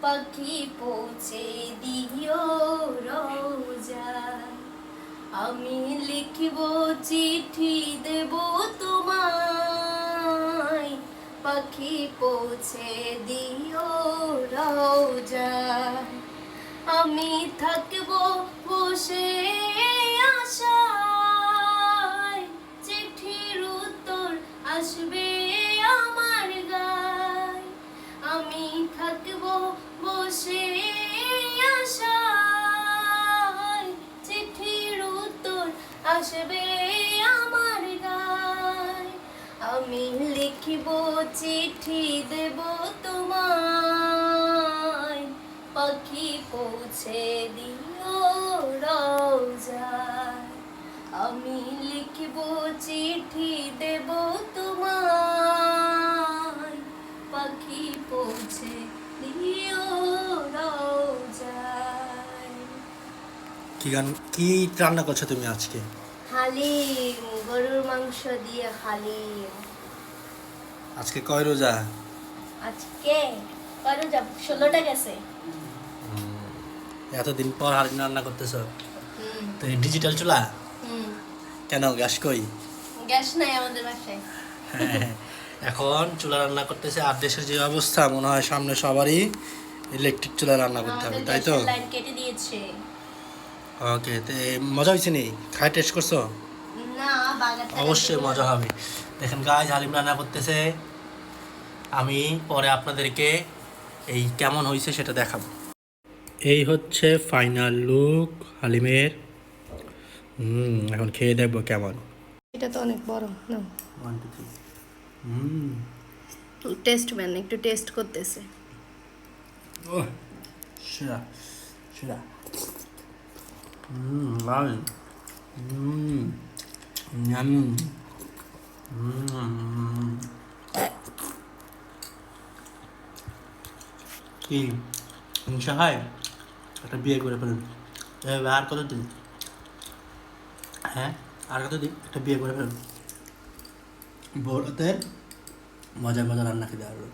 পাখি পৌঁছে দিও রোজায়। আমি লিখব চিঠি দেব তোমায়, পাখি পৌঁছে দিও রোজায়। আমি থাকব বসে আশায়, চিঠির উত্তর আসবে আমার গায়। আমি থাকব বসে আশায়, চিঠির উত্তর আসবে আমার গায়। আমি লিখিব চিঠি দেব তোমায়, পাখি পৌঁছে দিও রোজায়। আমি লিখিব চিঠি দেব তোমায়, পাখি পৌঁছে দিও রোজায়। কি গান, কি রান্না করছো তুমি আজকে? হালিম, গরুর মাংস দিয়ে হালিম। আজকে কয় রোজা? আজকে কয় রোজা? 16টা গেছে। এতদিন পর হালিম রান্না করতেছো? হুম তো এই ডিজিটাল চুলা হুম। কেন, গ্যাস কই? গ্যাস নাই আমাদের বাসায়। হ্যাঁ, এখন চুলা রান্না করতেছে। আর দেশের যে অবস্থা, মনে হয় সামনে সবারই ইলেকট্রিক চুলা রান্না করতে হবে, আমাদের তাই তো? গ্যাসের লাইন কেটে দিয়েছে। ওকে, তো মজা হয়েছে নি? খাই টেস্ট করছো? না, বাগার টাগার অবশ্যই দিবো। মজা হবে। দেখেন গাইজ, হালিম রান্না করতেছে। আমি পরে আপনাদেরকে এই কেমন হয়েছে সেটা দেখাবো। এই হচ্ছে ফাইনাল লুক হালিমের। এখন খেয়ে দেখবো কেমন। এটা তো অনেক বড় না। 1 2 3। টেস্ট ম্যান একটু টেস্ট করতেছে। ও সেরা সেরা। ভালো। ইয়ামি। কি হিংসা হয়? একটা বিয়ে করে ফেলুন। আর কত দিন? হ্যাঁ, আর কত দিন? একটা বিয়ে করে ফেলুন। বড়দের মজার মজার রান্না খেতে পারবো।